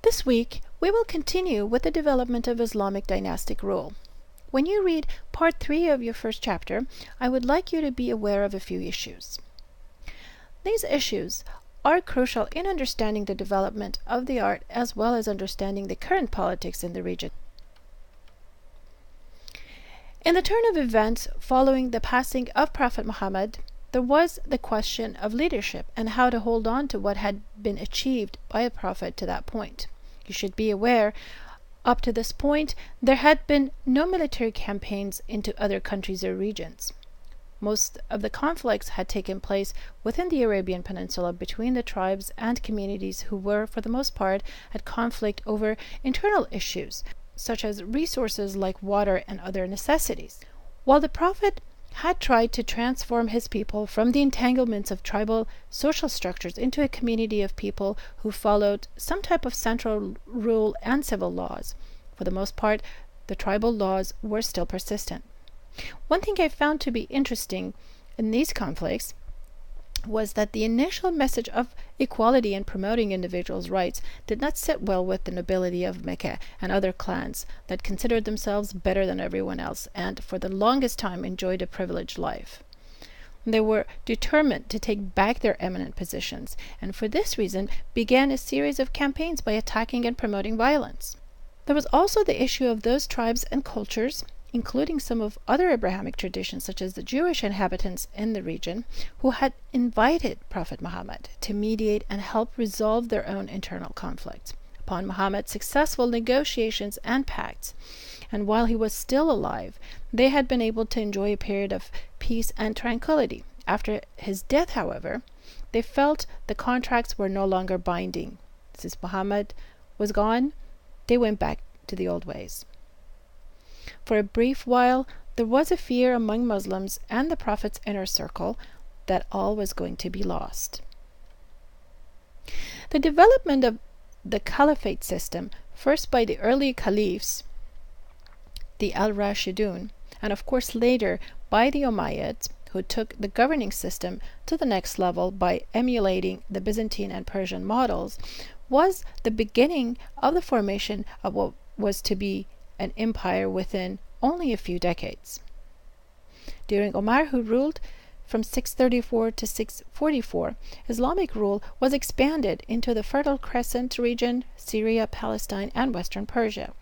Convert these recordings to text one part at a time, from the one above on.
This week, we will continue with the development of Islamic dynastic rule. When you read part 3 of your first chapter, I would like you to be aware of a few issues. These issues are crucial in understanding the development of the art as well as understanding the current politics in the region. In the turn of events following the passing of Prophet Muhammad, there was the question of leadership and how to hold on to what had been achieved by the Prophet to that point. You should be aware, up to this point, there had been no military campaigns into other countries or regions. Most of the conflicts had taken place within the Arabian Peninsula between the tribes and communities who were, for the most part, at conflict over internal issues, such as resources like water and other necessities. While the Prophet had tried to transform his people from the entanglements of tribal social structures into a community of people who followed some type of central rule and civil laws, for the most part, the tribal laws were still persistent. One thing I found to be interesting in these conflicts was that the initial message of equality and promoting individuals' rights did not sit well with the nobility of Mecca and other clans that considered themselves better than everyone else and for the longest time enjoyed a privileged life. They were determined to take back their eminent positions, and for this reason began a series of campaigns by attacking and promoting violence. There was also the issue of those tribes and cultures, including some of other Abrahamic traditions such as the Jewish inhabitants in the region, who had invited Prophet Muhammad to mediate and help resolve their own internal conflicts. Upon Muhammad's successful negotiations and pacts, and while he was still alive, they had been able to enjoy a period of peace and tranquility. After his death, however, they felt the contracts were no longer binding. Since Muhammad was gone, they went back to the old ways. For a brief while, there was a fear among Muslims and the Prophet's inner circle that all was going to be lost. The development of the caliphate system, first by the early caliphs, the Al-Rashidun, and of course later by the Umayyads, who took the governing system to the next level by emulating the Byzantine and Persian models, was the beginning of the formation of what was to be an empire within only a few decades. During Omar, who ruled from 634 to 644, Islamic rule was expanded into the Fertile Crescent region, Syria, Palestine, and Western Persia.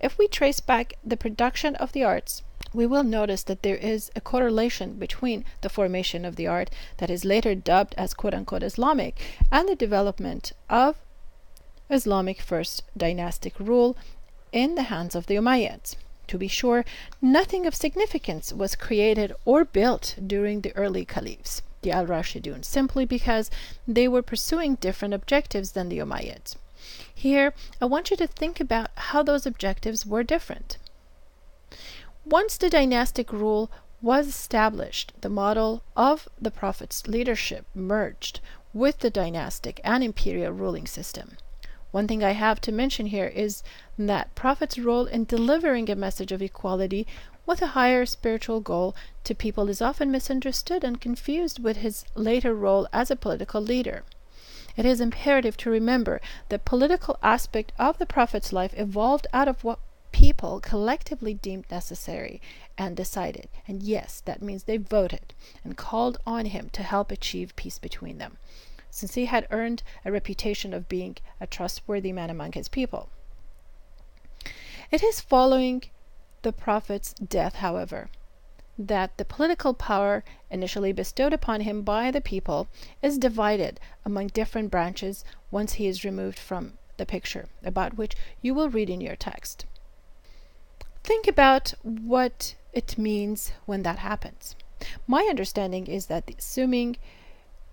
If we trace back the production of the arts, we will notice that there is a correlation between the formation of the art that is later dubbed as quote-unquote Islamic and the development of Islamic first dynastic rule in the hands of the Umayyads. To be sure, nothing of significance was created or built during the early caliphs, the Al-Rashidun, simply because they were pursuing different objectives than the Umayyads. Here, I want you to think about how those objectives were different. Once the dynastic rule was established, the model of the Prophet's leadership merged with the dynastic and imperial ruling system. One thing I have to mention here is that Prophet's role in delivering a message of equality with a higher spiritual goal to people is often misunderstood and confused with his later role as a political leader. It is imperative to remember the political aspect of the Prophet's life evolved out of what people collectively deemed necessary and decided. And yes, that means they voted and called on him to help achieve peace between them, since he had earned a reputation of being a trustworthy man among his people. It is following the Prophet's death, however, that the political power initially bestowed upon him by the people is divided among different branches once he is removed from the picture, about which you will read in your text. Think about what it means when that happens. My understanding is that assuming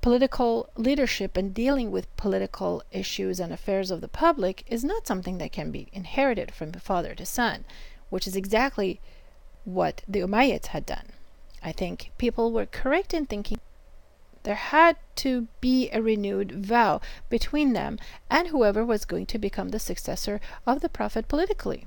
political leadership and dealing with political issues and affairs of the public is not something that can be inherited from father to son, which is exactly what the Umayyads had done. I think people were correct in thinking there had to be a renewed vow between them and whoever was going to become the successor of the Prophet politically.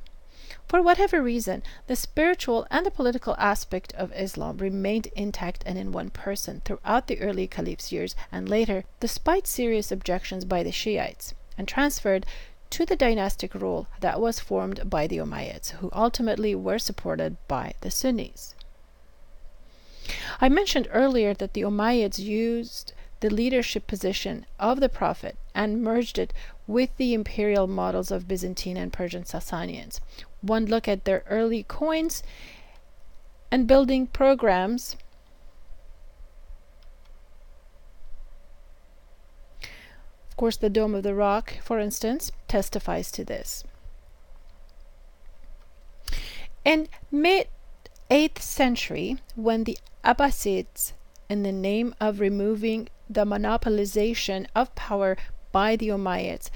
For whatever reason, the spiritual and the political aspect of Islam remained intact and in one person throughout the early caliph's years and later, despite serious objections by the Shiites, and transferred to the dynastic rule that was formed by the Umayyads, who ultimately were supported by the Sunnis. I mentioned earlier that the Umayyads used the leadership position of the Prophet and merged it with the imperial models of Byzantine and Persian Sassanians. One look at their early coins and building programs of course, the Dome of the Rock, for instance, testifies to this. In mid-8th century, when the Abbasids, in the name of removing the monopolization of power by the Umayyads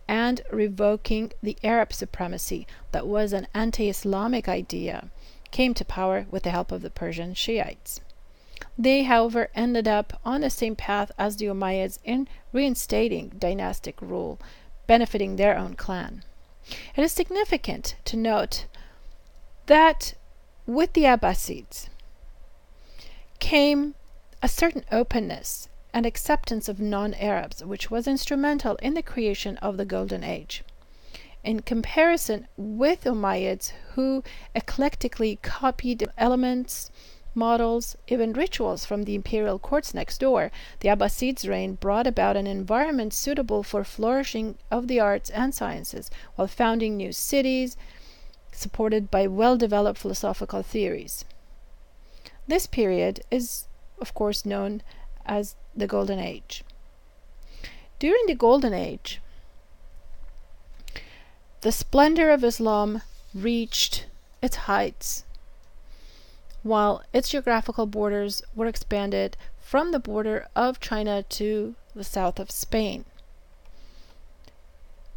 and revoking the Arab supremacy that was an anti-Islamic idea, came to power with the help of the Persian Shiites. They, however, ended up on the same path as the Umayyads in reinstating dynastic rule, benefiting their own clan. It is significant to note that with the Abbasids came a certain openness and acceptance of non-Arabs, which was instrumental in the creation of the Golden Age. In comparison with Umayyads, who eclectically copied elements, models, even rituals from the imperial courts next door, the Abbasids' reign brought about an environment suitable for flourishing of the arts and sciences, while founding new cities supported by well-developed philosophical theories. This period is, of course, known as the Golden Age. During the Golden Age, the splendor of Islam reached its heights, while its geographical borders were expanded from the border of China to the south of Spain.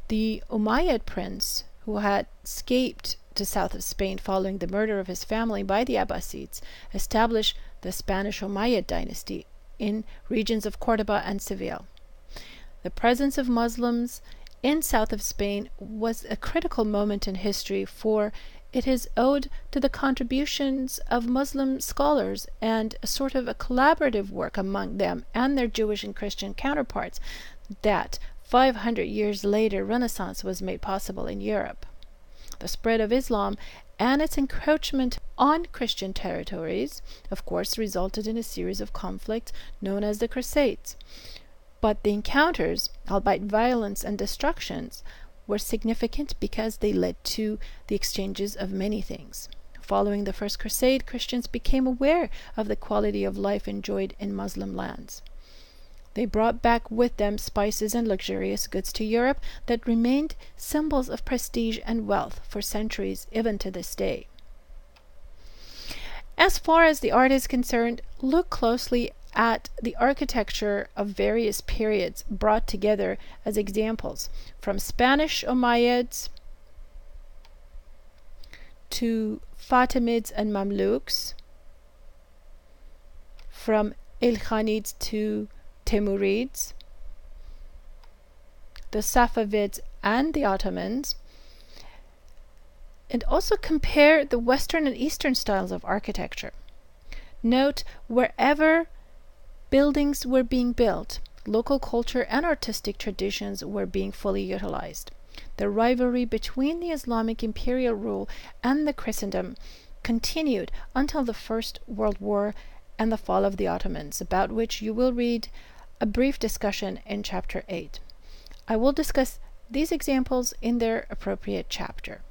The Umayyad prince, who had escaped to south of Spain following the murder of his family by the Abbasids, established the Spanish Umayyad dynasty in regions of Cordoba and Seville. The presence of Muslims in south of Spain was a critical moment in history, for it is owed to the contributions of Muslim scholars and a sort of a collaborative work among them and their Jewish and Christian counterparts that 500 years later Renaissance was made possible in Europe. The spread of Islam and its encroachment on Christian territories, of course, resulted in a series of conflicts known as the Crusades. But the encounters, albeit violence and destructions, were significant because they led to the exchanges of many things. Following the First Crusade, Christians became aware of the quality of life enjoyed in Muslim lands. They brought back with them spices and luxurious goods to Europe that remained symbols of prestige and wealth for centuries, even to this day. As far as the art is concerned, look closely at the architecture of various periods brought together as examples, from Spanish Umayyads to Fatimids and Mamluks, from Ilkhanids to Timurids, the Safavids and the Ottomans, and also compare the Western and Eastern styles of architecture. Note wherever buildings were being built, local culture and artistic traditions were being fully utilized. The rivalry between the Islamic imperial rule and the Christendom continued until the First World War and the fall of the Ottomans, about which you will read a brief discussion in Chapter 8. I will discuss these examples in their appropriate chapter.